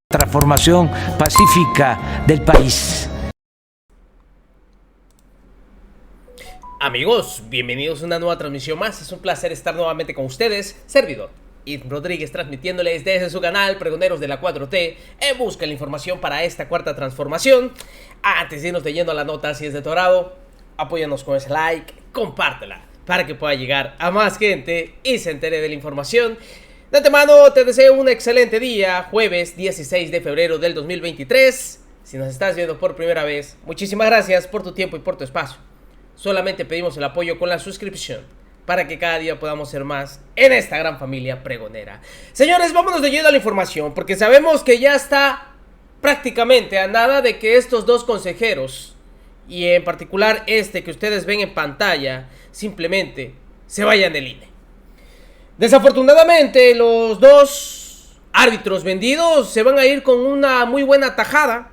Transformación pacífica del país. Amigos, bienvenidos a una nueva transmisión más. Es un placer estar nuevamente con ustedes. Servidor Id Rodríguez, transmitiéndoles desde su canal Pregoneros de la 4T en busca de la información para esta cuarta transformación. Antes de irnos leyendo la nota, si es de tu agrado, apóyanos con ese like, compártela para que pueda llegar a más gente y se entere de la información. De antemano te deseo un excelente día, jueves 16 de febrero del 2023. Si nos estás viendo por primera vez, muchísimas gracias por tu tiempo y por tu espacio. Solamente pedimos el apoyo con la suscripción para que cada día podamos ser más en esta gran familia pregonera. Señores, vámonos de lleno a la información, porque sabemos que ya está prácticamente a nada de que estos dos consejeros, y en particular este que ustedes ven en pantalla, simplemente se vayan del INE. Desafortunadamente, los dos árbitros vendidos se van a ir con una muy buena tajada.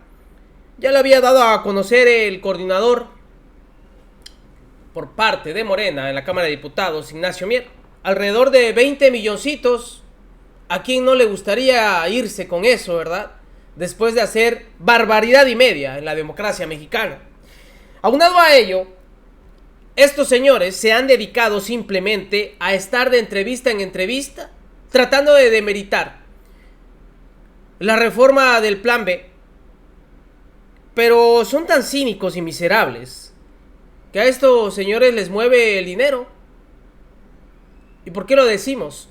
Ya lo había dado a conocer el coordinador por parte de Morena en la Cámara de Diputados, Ignacio Mier. Alrededor de 20 milloncitos. ¿A quién no le gustaría irse con eso, verdad? Después de hacer barbaridad y media en la democracia mexicana. Aunado a ello, estos señores se han dedicado simplemente a estar de entrevista en entrevista, tratando de demeritar la reforma del Plan B. Pero son tan cínicos y miserables que a estos señores les mueve el dinero. ¿Y por qué lo decimos?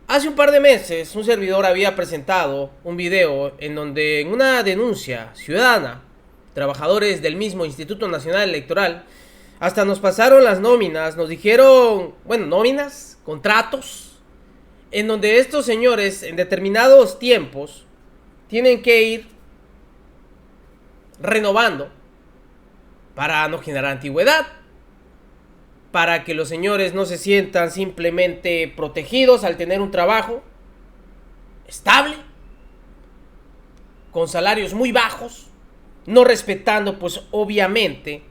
Hace un par de meses un servidor había presentado un video en donde en una denuncia ciudadana, trabajadores del mismo Instituto Nacional Electoral hasta nos pasaron las nóminas, nos dijeron, bueno, nóminas, contratos, en donde estos señores en determinados tiempos tienen que ir renovando para no generar antigüedad, para que los señores no se sientan simplemente protegidos al tener un trabajo estable, con salarios muy bajos, no respetando pues obviamente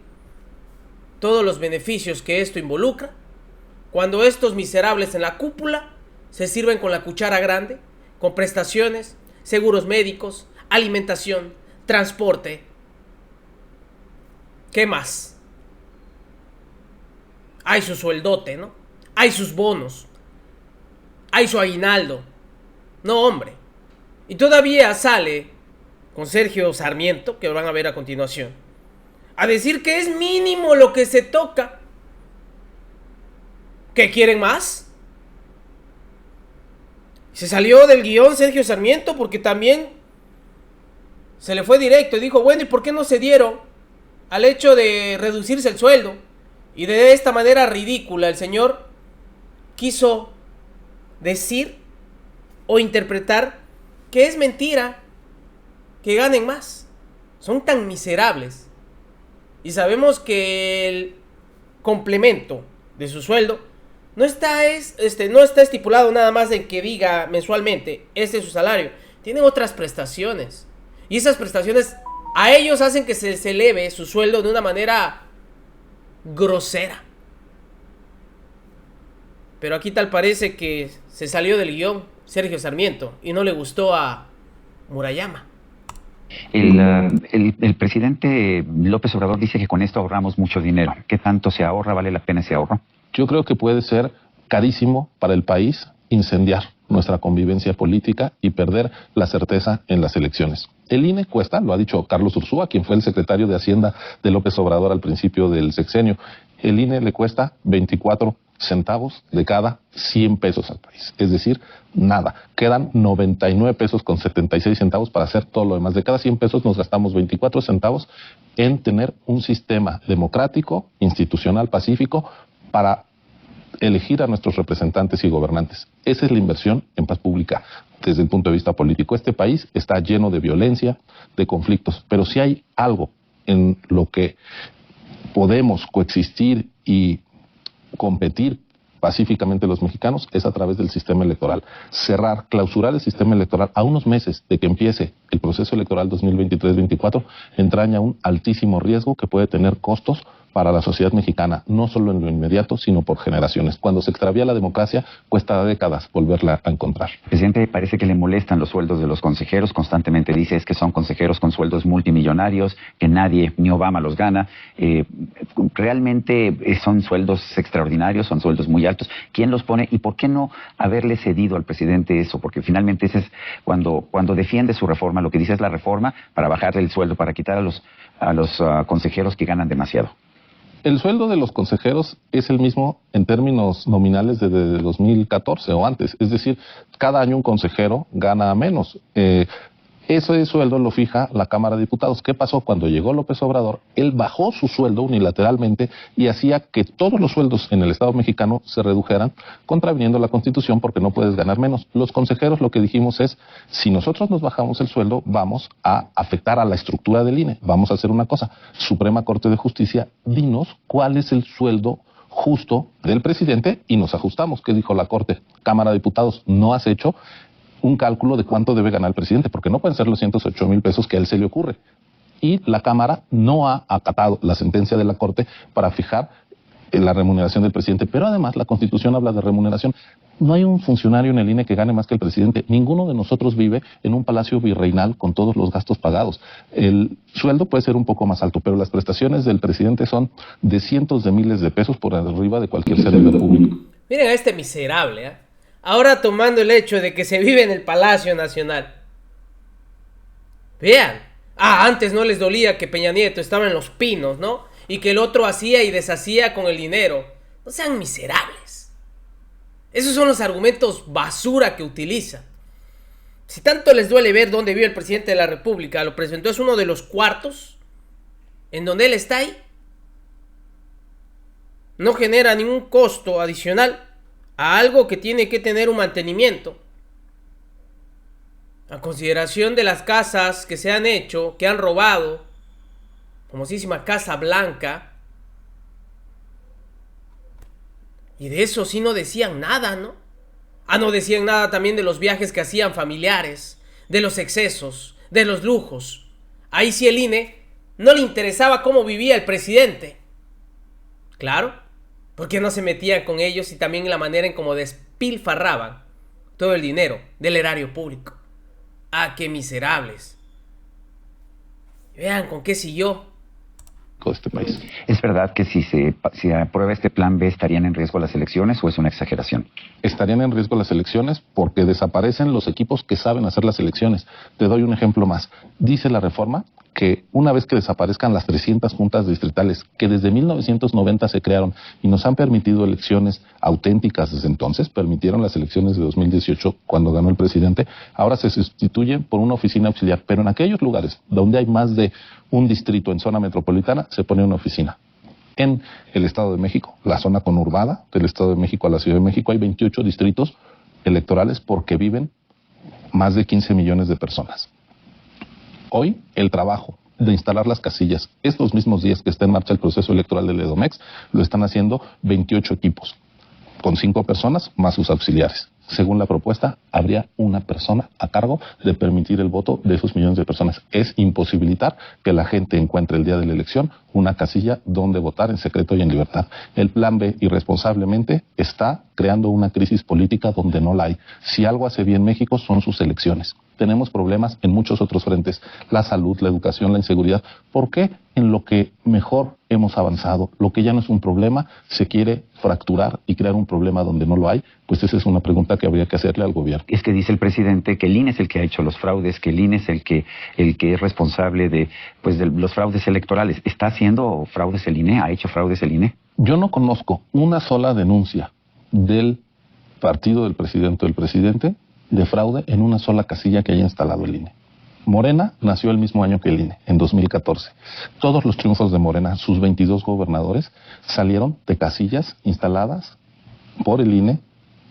todos los beneficios que esto involucra, cuando estos miserables en la cúpula se sirven con la cuchara grande, con prestaciones, seguros médicos, alimentación, transporte. ¿Qué más? Hay su sueldote, ¿no? Hay sus bonos. Hay su aguinaldo. No, hombre. Y todavía sale con Sergio Sarmiento, que lo van a ver a continuación, a decir que es mínimo lo que se toca. ¿Qué quieren más? Se salió del guión Sergio Sarmiento porque también se le fue directo y dijo, bueno, ¿y por qué no se dieron al hecho de reducirse el sueldo? Y de esta manera ridícula el señor quiso decir o interpretar que es mentira que ganen más. Son tan miserables. Y sabemos que el complemento de su sueldo no está estipulado nada más en que diga mensualmente, este es su salario. Tienen otras prestaciones. Y esas prestaciones a ellos hacen que se eleve su sueldo de una manera grosera. Pero aquí tal parece que se salió del guión Sergio Sarmiento y no le gustó a Murayama. El presidente López Obrador dice que con esto ahorramos mucho dinero. ¿Qué tanto se ahorra? ¿Vale la pena ese ahorro? Yo creo que puede ser carísimo para el país incendiar nuestra convivencia política y perder la certeza en las elecciones. El INE cuesta, lo ha dicho Carlos Ursúa, quien fue el secretario de Hacienda de López Obrador al principio del sexenio. El INE le cuesta 24 centavos de cada 100 pesos al país. Es decir, nada. Quedan 99 pesos con 76 centavos para hacer todo lo demás. De cada 100 pesos nos gastamos 24 centavos en tener un sistema democrático, institucional, pacífico, para elegir a nuestros representantes y gobernantes. Esa es la inversión en paz pública desde el punto de vista político. Este país está lleno de violencia, de conflictos, pero si hay algo en lo que podemos coexistir y competir pacíficamente los mexicanos, es a través del sistema electoral. Cerrar, clausurar el sistema electoral a unos meses de que empiece el proceso electoral 2023-24 entraña un altísimo riesgo que puede tener costos para la sociedad mexicana, no solo en lo inmediato, sino por generaciones. Cuando se extravía la democracia, cuesta décadas volverla a encontrar. Presidente, parece que le molestan los sueldos de los consejeros. Constantemente dice es que son consejeros con sueldos multimillonarios, que nadie, ni Obama los gana. ¿Realmente son sueldos extraordinarios, son sueldos muy altos? ¿Quién los pone y por qué no haberle cedido al presidente eso? Porque finalmente ese es cuando defiende su reforma, lo que dice es la reforma para bajarle el sueldo, para quitar a los consejeros que ganan demasiado. El sueldo de los consejeros es el mismo en términos nominales desde 2014 o antes. Es decir, cada año un consejero gana menos. Ese sueldo lo fija la Cámara de Diputados. ¿Qué pasó? Cuando llegó López Obrador, él bajó su sueldo unilateralmente y hacía que todos los sueldos en el Estado mexicano se redujeran, contraviniendo la Constitución porque no puedes ganar menos. Los consejeros lo que dijimos es, si nosotros nos bajamos el sueldo, vamos a afectar a la estructura del INE. Vamos a hacer una cosa, Suprema Corte de Justicia, dinos cuál es el sueldo justo del presidente y nos ajustamos. ¿Qué dijo la Corte? Cámara de Diputados, no has hecho un cálculo de cuánto debe ganar el presidente, porque no pueden ser los 108,000 pesos que a él se le ocurre. Y la Cámara no ha acatado la sentencia de la Corte para fijar la remuneración del presidente. Pero además la Constitución habla de remuneración. No hay un funcionario en el INE que gane más que el presidente. Ninguno de nosotros vive en un palacio virreinal con todos los gastos pagados. El sueldo puede ser un poco más alto, pero las prestaciones del presidente son de cientos de miles de pesos por arriba de cualquier servidor público. Miren a este miserable, ¿eh? Ahora tomando el hecho de que se vive en el Palacio Nacional. Vean. Antes no les dolía que Peña Nieto estaba en Los Pinos, ¿no? Y que el otro hacía y deshacía con el dinero. No sean miserables. Esos son los argumentos basura que utilizan. Si tanto les duele ver dónde vive el presidente de la República, lo presentó es uno de los cuartos en donde él está ahí. No genera ningún costo adicional a algo que tiene que tener un mantenimiento. A consideración de las casas que se han hecho, que han robado, famosísima Casa Blanca, y de eso sí no decían nada, ¿no? No decían nada también de los viajes que hacían familiares, de los excesos, de los lujos. Ahí sí el INE no le interesaba cómo vivía el presidente. Claro, porque no se metían con ellos y también la manera en cómo despilfarraban todo el dinero del erario público. ¡Qué miserables! Vean con qué siguió este país. ¿Es verdad que si aprueba este plan B estarían en riesgo las elecciones o es una exageración? Estarían en riesgo las elecciones porque desaparecen los equipos que saben hacer las elecciones. Te doy un ejemplo más. Dice la reforma que una vez que desaparezcan las 300 juntas distritales que desde 1990 se crearon y nos han permitido elecciones auténticas desde entonces, permitieron las elecciones de 2018 cuando ganó el presidente, ahora se sustituyen por una oficina auxiliar, pero en aquellos lugares donde hay más de un distrito en zona metropolitana se pone una oficina. En el Estado de México, la zona conurbada del Estado de México a la Ciudad de México, hay 28 distritos electorales porque viven más de 15 millones de personas. Hoy, el trabajo de instalar las casillas, estos mismos días que está en marcha el proceso electoral del EDOMEX, lo están haciendo 28 equipos, con 5 personas más sus auxiliares. Según la propuesta, habría una persona a cargo de permitir el voto de esos millones de personas. Es imposibilitar que la gente encuentre el día de la elección una casilla donde votar en secreto y en libertad. El plan B, irresponsablemente, está creando una crisis política donde no la hay. Si algo hace bien México son sus elecciones. Tenemos problemas en muchos otros frentes, la salud, la educación, la inseguridad. ¿Por qué en lo que mejor hemos avanzado, lo que ya no es un problema, se quiere fracturar y crear un problema donde no lo hay? Pues esa es una pregunta que habría que hacerle al gobierno. Es que dice el presidente que el INE es el que ha hecho los fraudes, que el INE es el que es responsable de los fraudes electorales. ¿Está haciendo fraudes el INE? ¿Ha hecho fraudes el INE? Yo no conozco una sola denuncia del partido del presidente o del presidente de fraude en una sola casilla que haya instalado el INE. Morena nació el mismo año que el INE, en 2014. Todos los triunfos de Morena, sus 22 gobernadores, salieron de casillas instaladas por el INE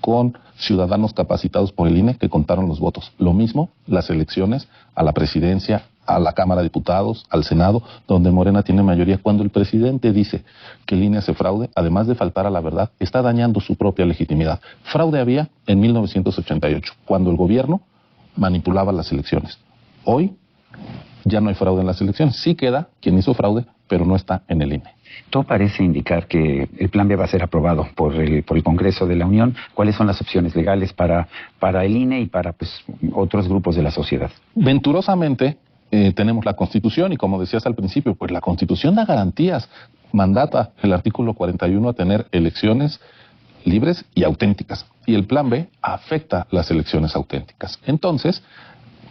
con ciudadanos capacitados por el INE que contaron los votos. Lo mismo las elecciones a la presidencia, a la Cámara de Diputados, al Senado, donde Morena tiene mayoría. Cuando el presidente dice que el INE hace fraude, además de faltar a la verdad, está dañando su propia legitimidad. Fraude había en 1988, cuando el gobierno manipulaba las elecciones. Hoy ya no hay fraude en las elecciones. Sí queda quien hizo fraude, pero no está en el INE. Todo parece indicar que el Plan B va a ser aprobado por el Congreso de la Unión. ¿Cuáles son las opciones legales para el INE y para otros grupos de la sociedad? Venturosamente, tenemos la Constitución y, como decías al principio, pues la Constitución da garantías, mandata el artículo 41 a tener elecciones libres y auténticas. Y el Plan B afecta las elecciones auténticas. Entonces,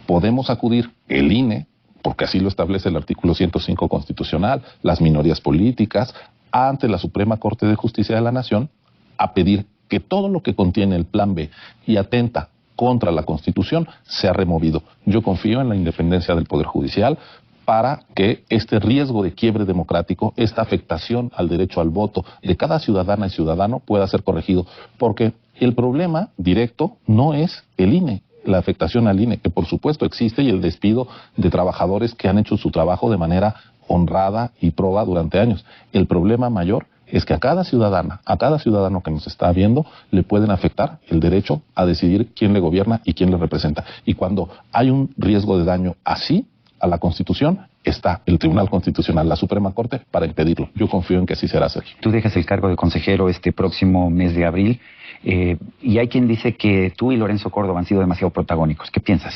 podemos acudir el INE, porque así lo establece el artículo 105 constitucional, las minorías políticas, ante la Suprema Corte de Justicia de la Nación, a pedir que todo lo que contiene el Plan B y atenta contra la Constitución sea removido. Yo confío en la independencia del Poder Judicial para que este riesgo de quiebre democrático, esta afectación al derecho al voto de cada ciudadana y ciudadano pueda ser corregido, porque el problema directo no es el INE, la afectación al INE, que por supuesto existe, y el despido de trabajadores que han hecho su trabajo de manera honrada y proba durante años. El problema mayor es que a cada ciudadana, a cada ciudadano que nos está viendo, le pueden afectar el derecho a decidir quién le gobierna y quién le representa. Y cuando hay un riesgo de daño así a la Constitución, está el Tribunal Constitucional, la Suprema Corte, para impedirlo. Yo confío en que así será, Sergio. Tú dejas el cargo de consejero este próximo mes de abril, y hay quien dice que tú y Lorenzo Córdoba han sido demasiado protagónicos. ¿Qué piensas?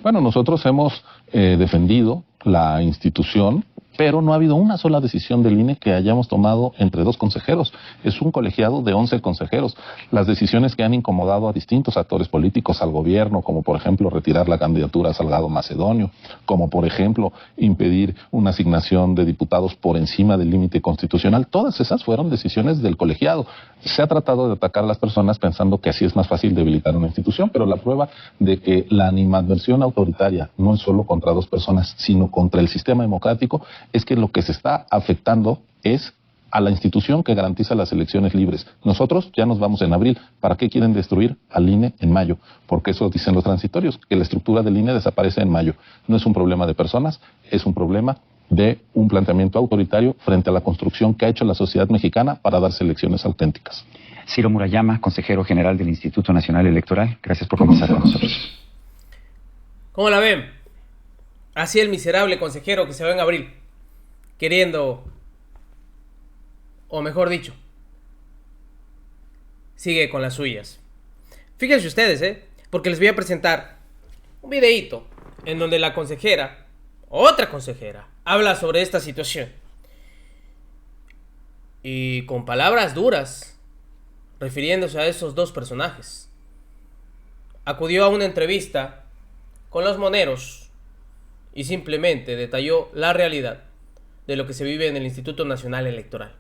Bueno, nosotros hemos defendido la institución, pero no ha habido una sola decisión del INE que hayamos tomado entre dos consejeros. Es un colegiado de 11 consejeros. Las decisiones que han incomodado a distintos actores políticos, al gobierno, como por ejemplo retirar la candidatura a Salgado Macedonio, como por ejemplo impedir una asignación de diputados por encima del límite constitucional, todas esas fueron decisiones del colegiado. Se ha tratado de atacar a las personas pensando que así es más fácil debilitar una institución, pero la prueba de que la animadversión autoritaria no es solo contra dos personas, sino contra el sistema democrático, es que lo que se está afectando es a la institución que garantiza las elecciones libres. Nosotros ya nos vamos en abril. ¿Para qué quieren destruir al INE en mayo? Porque eso dicen los transitorios, que la estructura del INE desaparece en mayo. No es un problema de personas, es un problema de un planteamiento autoritario frente a la construcción que ha hecho la sociedad mexicana para darse elecciones auténticas. Ciro Murayama, consejero general del Instituto Nacional Electoral, gracias por conversar con nosotros. ¿Cómo la ven? Así el miserable consejero que se va en abril, queriendo, o mejor dicho, sigue con las suyas. Fíjense ustedes, porque les voy a presentar un videíto en donde la consejera, otra consejera, habla sobre esta situación. Y con palabras duras, refiriéndose a esos dos personajes. Acudió a una entrevista con los moneros y simplemente detalló la realidad de lo que se vive en el Instituto Nacional Electoral.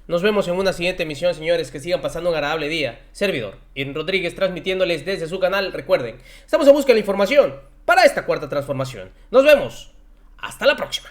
Nos vemos en una siguiente emisión, señores. Que sigan pasando un agradable día. Servidor Irving Rodríguez, transmitiéndoles desde su canal. Recuerden, estamos en busca de la información para esta cuarta transformación. Nos vemos. Hasta la próxima.